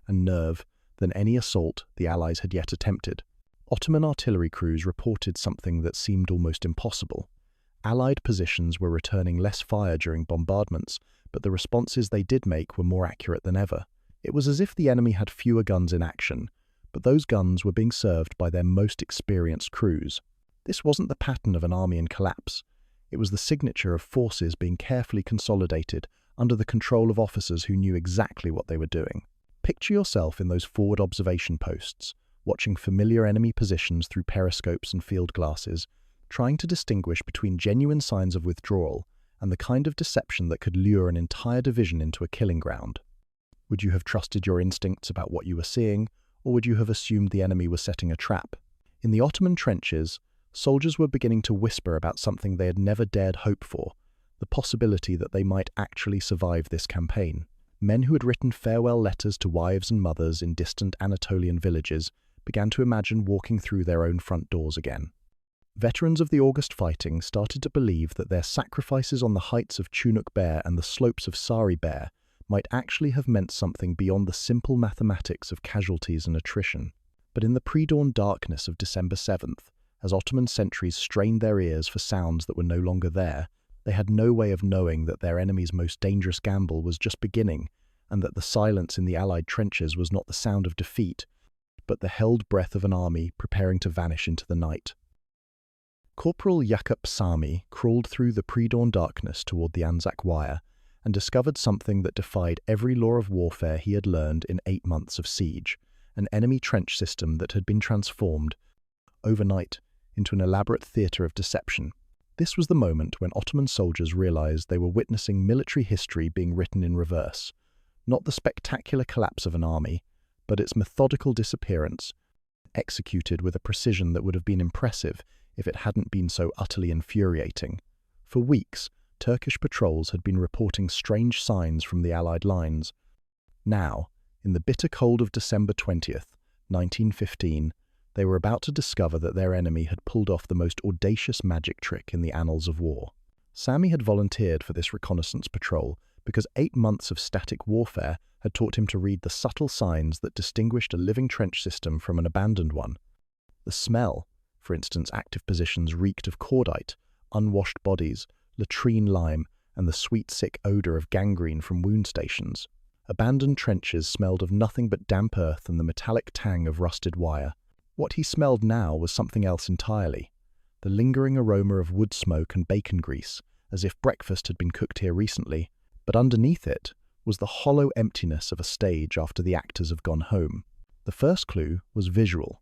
and nerve than any assault the Allies had yet attempted. Ottoman artillery crews reported something that seemed almost impossible. Allied positions were returning less fire during bombardments, but the responses they did make were more accurate than ever. It was as if the enemy had fewer guns in action, but those guns were being served by their most experienced crews. This wasn't the pattern of an army in collapse. It was the signature of forces being carefully consolidated under the control of officers who knew exactly what they were doing. Picture yourself in those forward observation posts, watching familiar enemy positions through periscopes and field glasses, trying to distinguish between genuine signs of withdrawal and the kind of deception that could lure an entire division into a killing ground. Would you have trusted your instincts about what you were seeing, or would you have assumed the enemy was setting a trap? In the Ottoman trenches, soldiers were beginning to whisper about something they had never dared hope for, the possibility that they might actually survive this campaign. Men who had written farewell letters to wives and mothers in distant Anatolian villages began to imagine walking through their own front doors again. Veterans of the August fighting started to believe that their sacrifices on the heights of Chunuk Bair and the slopes of Sari Bair might actually have meant something beyond the simple mathematics of casualties and attrition. But in the pre-dawn darkness of December 7th, as Ottoman sentries strained their ears for sounds that were no longer there, they had no way of knowing that their enemy's most dangerous gamble was just beginning, and that the silence in the Allied trenches was not the sound of defeat, but the held breath of an army preparing to vanish into the night. Corporal Yakup Sami crawled through the pre-dawn darkness toward the ANZAC wire and discovered something that defied every law of warfare he had learned in 8 months of siege, an enemy trench system that had been transformed overnight into an elaborate theatre of deception. This was the moment when Ottoman soldiers realized they were witnessing military history being written in reverse, not the spectacular collapse of an army, but its methodical disappearance, executed with a precision that would have been impressive if it hadn't been so utterly infuriating. For weeks, Turkish patrols had been reporting strange signs from the Allied lines. Now, in the bitter cold of December 20th, 1915, they were about to discover that their enemy had pulled off the most audacious magic trick in the annals of war. Sami had volunteered for this reconnaissance patrol because 8 months of static warfare had taught him to read the subtle signs that distinguished a living trench system from an abandoned one. The smell, for instance, active positions reeked of cordite, unwashed bodies, latrine lime, and the sweet sick odour of gangrene from wound stations. Abandoned trenches smelled of nothing but damp earth and the metallic tang of rusted wire. What he smelled now was something else entirely, the lingering aroma of wood smoke and bacon grease, as if breakfast had been cooked here recently, but underneath it was the hollow emptiness of a stage after the actors have gone home. The first clue was visual.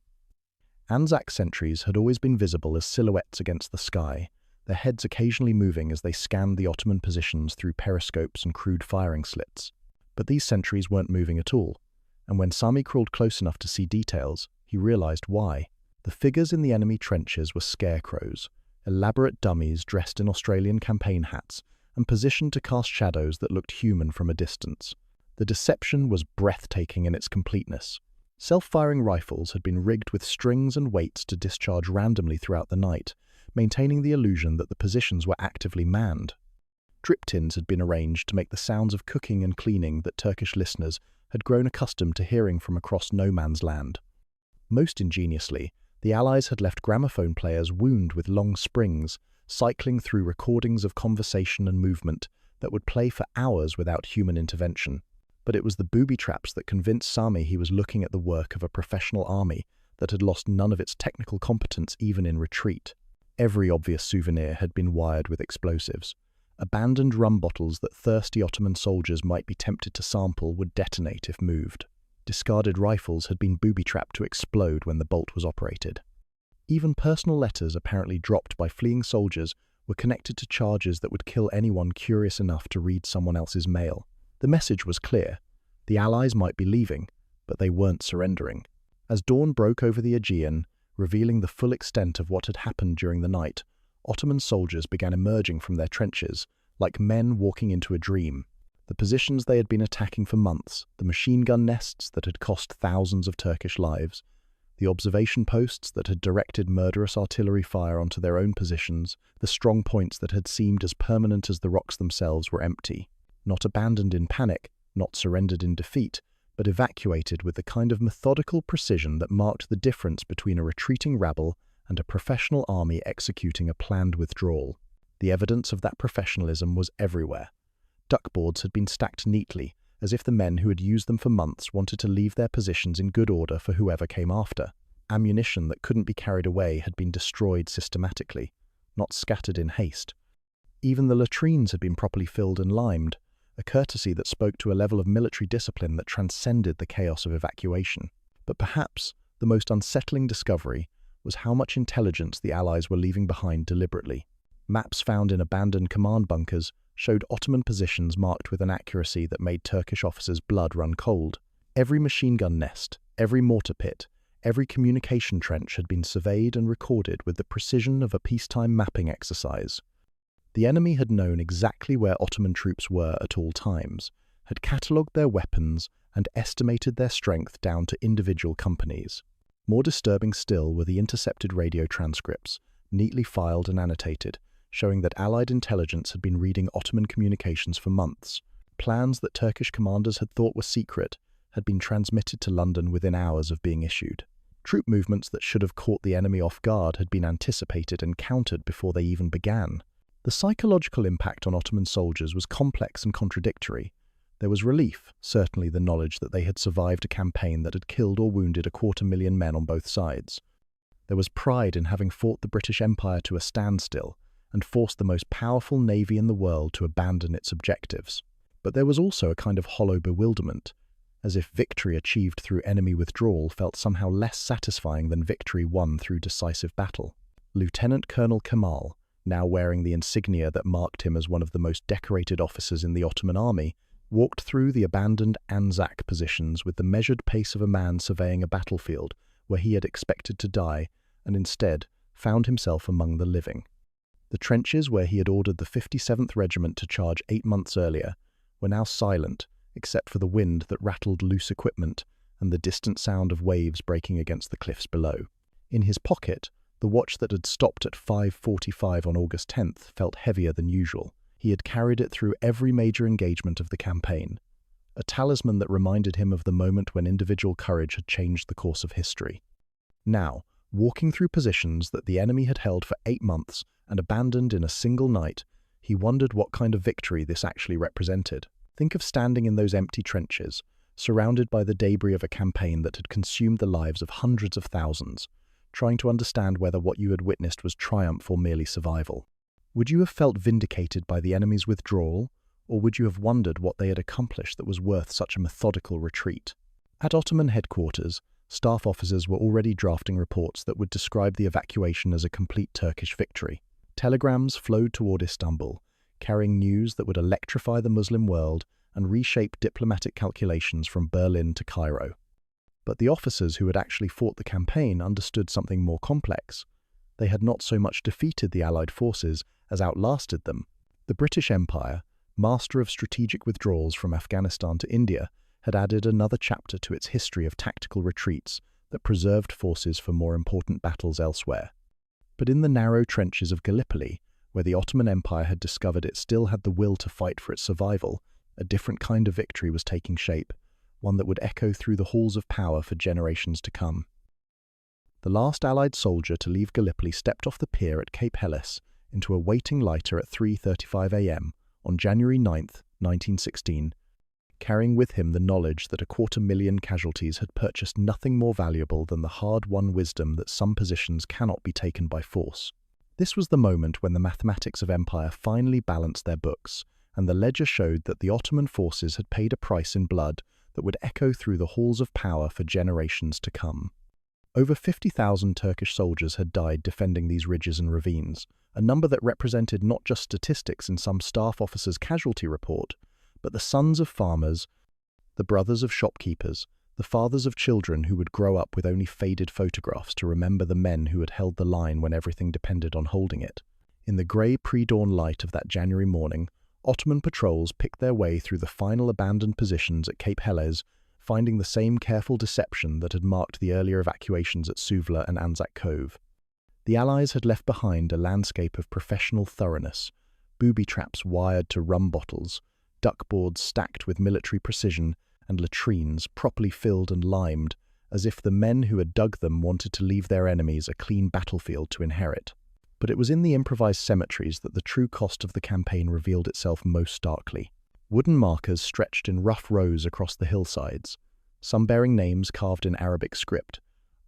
ANZAC sentries had always been visible as silhouettes against the sky, their heads occasionally moving as they scanned the Ottoman positions through periscopes and crude firing slits. But these sentries weren't moving at all, and when Sami crawled close enough to see details, he realized why. The figures in the enemy trenches were scarecrows, elaborate dummies dressed in Australian campaign hats and positioned to cast shadows that looked human from a distance. The deception was breathtaking in its completeness. Self-firing rifles had been rigged with strings and weights to discharge randomly throughout the night, maintaining the illusion that the positions were actively manned. Drip tins had been arranged to make the sounds of cooking and cleaning that Turkish listeners had grown accustomed to hearing from across no man's land. Most ingeniously, the Allies had left gramophone players wound with long springs, cycling through recordings of conversation and movement that would play for hours without human intervention. But it was the booby traps that convinced Sami he was looking at the work of a professional army that had lost none of its technical competence even in retreat. Every obvious souvenir had been wired with explosives. Abandoned rum bottles that thirsty Ottoman soldiers might be tempted to sample would detonate if moved. Discarded rifles had been booby-trapped to explode when the bolt was operated. Even personal letters apparently dropped by fleeing soldiers were connected to charges that would kill anyone curious enough to read someone else's mail. The message was clear. The Allies might be leaving, but they weren't surrendering. As dawn broke over the Aegean, revealing the full extent of what had happened during the night, Ottoman soldiers began emerging from their trenches, like men walking into a dream. The positions they had been attacking for months, the machine gun nests that had cost thousands of Turkish lives, the observation posts that had directed murderous artillery fire onto their own positions, the strong points that had seemed as permanent as the rocks themselves were empty. Not abandoned in panic, not surrendered in defeat, but evacuated with the kind of methodical precision that marked the difference between a retreating rabble and a professional army executing a planned withdrawal. The evidence of that professionalism was everywhere. Duckboards had been stacked neatly, as if the men who had used them for months wanted to leave their positions in good order for whoever came after. Ammunition that couldn't be carried away had been destroyed systematically, not scattered in haste. Even the latrines had been properly filled and limed, a courtesy that spoke to a level of military discipline that transcended the chaos of evacuation. But perhaps the most unsettling discovery was how much intelligence the Allies were leaving behind deliberately. Maps found in abandoned command bunkers showed Ottoman positions marked with an accuracy that made Turkish officers' blood run cold. Every machine gun nest, every mortar pit, every communication trench had been surveyed and recorded with the precision of a peacetime mapping exercise. The enemy had known exactly where Ottoman troops were at all times, had catalogued their weapons and estimated their strength down to individual companies. More disturbing still were the intercepted radio transcripts, neatly filed and annotated, showing that Allied intelligence had been reading Ottoman communications for months. Plans that Turkish commanders had thought were secret had been transmitted to London within hours of being issued. Troop movements that should have caught the enemy off guard had been anticipated and countered before they even began. The psychological impact on Ottoman soldiers was complex and contradictory. There was relief, certainly the knowledge that they had survived a campaign that had killed or wounded 250,000 men on both sides. There was pride in having fought the British Empire to a standstill and forced the most powerful navy in the world to abandon its objectives. But there was also a kind of hollow bewilderment, as if victory achieved through enemy withdrawal felt somehow less satisfying than victory won through decisive battle. Lieutenant Colonel Kemal, now wearing the insignia that marked him as one of the most decorated officers in the Ottoman army, walked through the abandoned ANZAC positions with the measured pace of a man surveying a battlefield where he had expected to die and instead found himself among the living. The trenches where he had ordered the 57th Regiment to charge 8 months earlier were now silent, except for the wind that rattled loose equipment and the distant sound of waves breaking against the cliffs below. In his pocket, the watch that had stopped at 5:45 on August 10th felt heavier than usual. He had carried it through every major engagement of the campaign, a talisman that reminded him of the moment when individual courage had changed the course of history. Now, walking through positions that the enemy had held for 8 months and abandoned in a single night, he wondered what kind of victory this actually represented. Think of standing in those empty trenches, surrounded by the debris of a campaign that had consumed the lives of hundreds of thousands, trying to understand whether what you had witnessed was triumph or merely survival. Would you have felt vindicated by the enemy's withdrawal, or would you have wondered what they had accomplished that was worth such a methodical retreat? At Ottoman headquarters, staff officers were already drafting reports that would describe the evacuation as a complete Turkish victory. Telegrams flowed toward Istanbul, carrying news that would electrify the Muslim world and reshape diplomatic calculations from Berlin to Cairo. But the officers who had actually fought the campaign understood something more complex. They had not so much defeated the Allied forces as outlasted them. The British Empire, master of strategic withdrawals from Afghanistan to India, had added another chapter to its history of tactical retreats that preserved forces for more important battles elsewhere. But in the narrow trenches of Gallipoli, where the Ottoman Empire had discovered it still had the will to fight for its survival, a different kind of victory was taking shape, one that would echo through the halls of power for generations to come. The last Allied soldier to leave Gallipoli stepped off the pier at Cape Helles into a waiting lighter at 3:35 a.m. on January 9, 1916. carrying with him the knowledge that 250,000 casualties had purchased nothing more valuable than the hard-won wisdom that some positions cannot be taken by force. This was the moment when the mathematics of empire finally balanced their books, and the ledger showed that the Ottoman forces had paid a price in blood that would echo through the halls of power for generations to come. Over 50,000 Turkish soldiers had died defending these ridges and ravines, a number that represented not just statistics in some staff officer's casualty report, but the sons of farmers, the brothers of shopkeepers, the fathers of children who would grow up with only faded photographs to remember the men who had held the line when everything depended on holding it. In the grey pre-dawn light of that January morning, Ottoman patrols picked their way through the final abandoned positions at Cape Helles, finding the same careful deception that had marked the earlier evacuations at Suvla and ANZAC Cove. The Allies had left behind a landscape of professional thoroughness, booby traps wired to rum bottles, duckboards stacked with military precision, and latrines properly filled and limed, as if the men who had dug them wanted to leave their enemies a clean battlefield to inherit. But it was in the improvised cemeteries that the true cost of the campaign revealed itself most starkly. Wooden markers stretched in rough rows across the hillsides, some bearing names carved in Arabic script,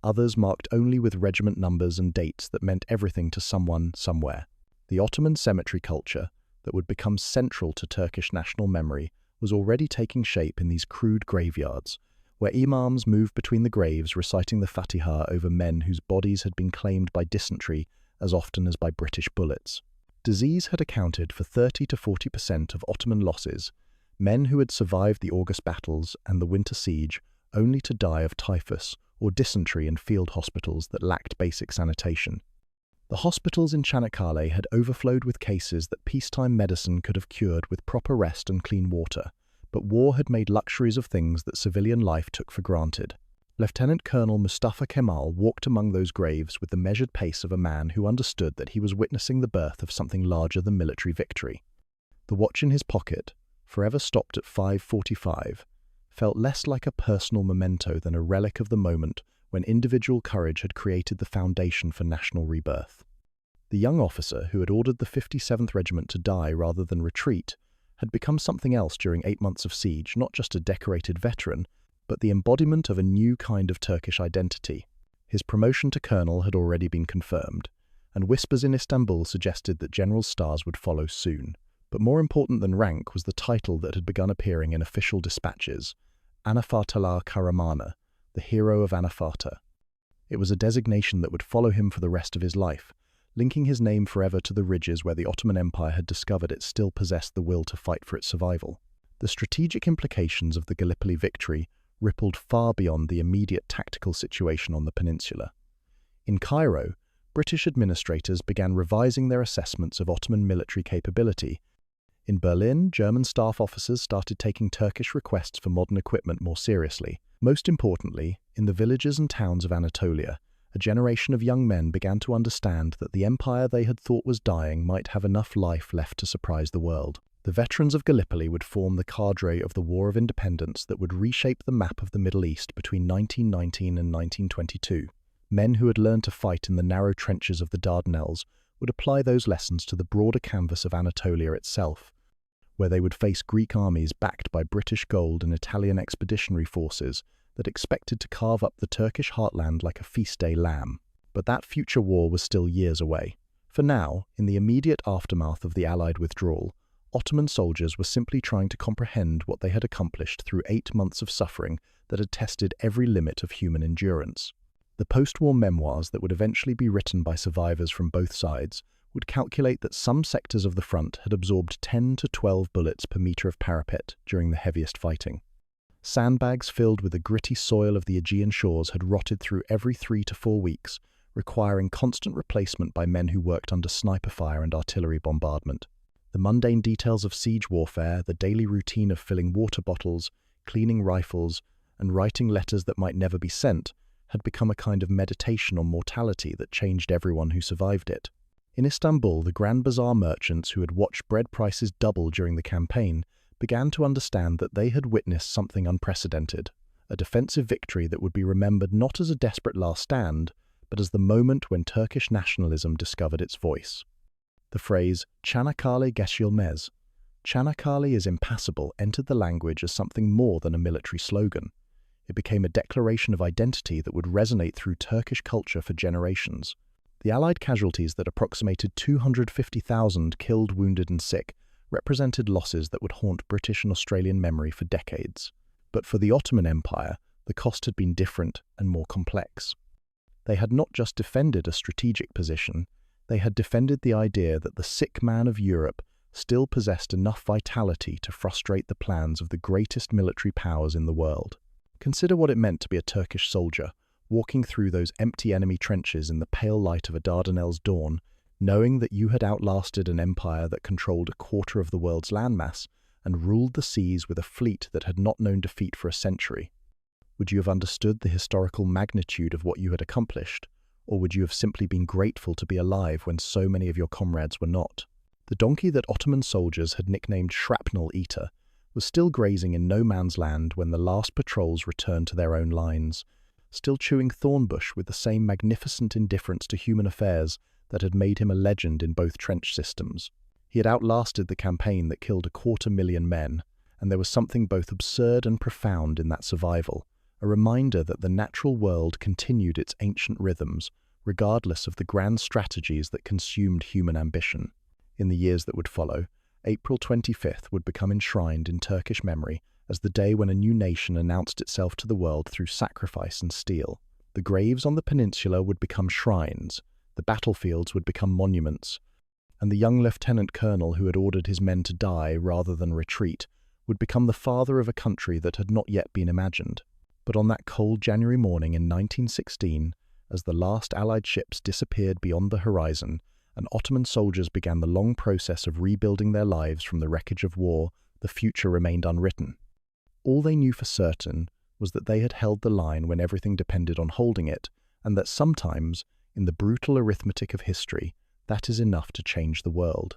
others marked only with regiment numbers and dates that meant everything to someone, somewhere. The Ottoman cemetery culture, that would become central to Turkish national memory, was already taking shape in these crude graveyards, where imams moved between the graves reciting the Fatiha over men whose bodies had been claimed by dysentery as often as by British bullets. Disease had accounted for 30 to 40% of Ottoman losses, men who had survived the August battles and the winter siege only to die of typhus or dysentery in field hospitals that lacked basic sanitation. The hospitals in Çanakkale had overflowed with cases that peacetime medicine could have cured with proper rest and clean water, but war had made luxuries of things that civilian life took for granted. Lieutenant Colonel Mustafa Kemal walked among those graves with the measured pace of a man who understood that he was witnessing the birth of something larger than military victory. The watch in his pocket, forever stopped at 5:45, felt less like a personal memento than a relic of the moment when individual courage had created the foundation for national rebirth. The young officer who had ordered the 57th Regiment to die rather than retreat had become something else during 8 months of siege, not just a decorated veteran, but the embodiment of a new kind of Turkish identity. His promotion to colonel had already been confirmed, and whispers in Istanbul suggested that general stars would follow soon. But more important than rank was the title that had begun appearing in official dispatches, Anafartalar Kahramanı, the hero of Anafarta. It was a designation that would follow him for the rest of his life, linking his name forever to the ridges where the Ottoman Empire had discovered it still possessed the will to fight for its survival. The strategic implications of the Gallipoli victory rippled far beyond the immediate tactical situation on the peninsula. In Cairo, British administrators began revising their assessments of Ottoman military capability. In Berlin, German staff officers started taking Turkish requests for modern equipment more seriously. Most importantly, in the villages and towns of Anatolia, a generation of young men began to understand that the empire they had thought was dying might have enough life left to surprise the world. The veterans of Gallipoli would form the cadre of the War of Independence that would reshape the map of the Middle East between 1919 and 1922. Men who had learned to fight in the narrow trenches of the Dardanelles would apply those lessons to the broader canvas of Anatolia itself, where they would face Greek armies backed by British gold and Italian expeditionary forces that expected to carve up the Turkish heartland like a feast day lamb. But that future war was still years away. For now, in the immediate aftermath of the Allied withdrawal, Ottoman soldiers were simply trying to comprehend what they had accomplished through 8 months of suffering that had tested every limit of human endurance. The post-war memoirs that would eventually be written by survivors from both sides would calculate that some sectors of the front had absorbed 10 to 12 bullets per metre of parapet during the heaviest fighting. Sandbags filled with the gritty soil of the Aegean shores had rotted through every 3 to 4 weeks, requiring constant replacement by men who worked under sniper fire and artillery bombardment. The mundane details of siege warfare, the daily routine of filling water bottles, cleaning rifles, and writing letters that might never be sent, had become a kind of meditation on mortality that changed everyone who survived it. In Istanbul, the Grand Bazaar merchants who had watched bread prices double during the campaign began to understand that they had witnessed something unprecedented, a defensive victory that would be remembered not as a desperate last stand, but as the moment when Turkish nationalism discovered its voice. The phrase Çanakkale Geçilmez, Çanakkale is impassable entered the language as something more than a military slogan. It became a declaration of identity that would resonate through Turkish culture for generations. The Allied casualties that approximated 250,000 killed, wounded and sick represented losses that would haunt British and Australian memory for decades. But for the Ottoman Empire, the cost had been different and more complex. They had not just defended a strategic position, they had defended the idea that the sick man of Europe still possessed enough vitality to frustrate the plans of the greatest military powers in the world. Consider what it meant to be a Turkish soldier, walking through those empty enemy trenches in the pale light of a Dardanelles dawn, knowing that you had outlasted an empire that controlled a quarter of the world's landmass and ruled the seas with a fleet that had not known defeat for a century. Would you have understood the historical magnitude of what you had accomplished, or would you have simply been grateful to be alive when so many of your comrades were not? The donkey that Ottoman soldiers had nicknamed Shrapnel Eater was still grazing in no man's land when the last patrols returned to their own lines, still chewing thornbush with the same magnificent indifference to human affairs that had made him a legend in both trench systems. He had outlasted the campaign that killed 250,000 men, and there was something both absurd and profound in that survival, a reminder that the natural world continued its ancient rhythms, regardless of the grand strategies that consumed human ambition. In the years that would follow, April 25th would become enshrined in Turkish memory as the day when a new nation announced itself to the world through sacrifice and steel. The graves on the peninsula would become shrines, the battlefields would become monuments, and the young lieutenant colonel who had ordered his men to die rather than retreat would become the father of a country that had not yet been imagined. But on that cold January morning in 1916, as the last Allied ships disappeared beyond the horizon, and Ottoman soldiers began the long process of rebuilding their lives from the wreckage of war, the future remained unwritten. All they knew for certain was that they had held the line when everything depended on holding it, and that sometimes, in the brutal arithmetic of history, that is enough to change the world.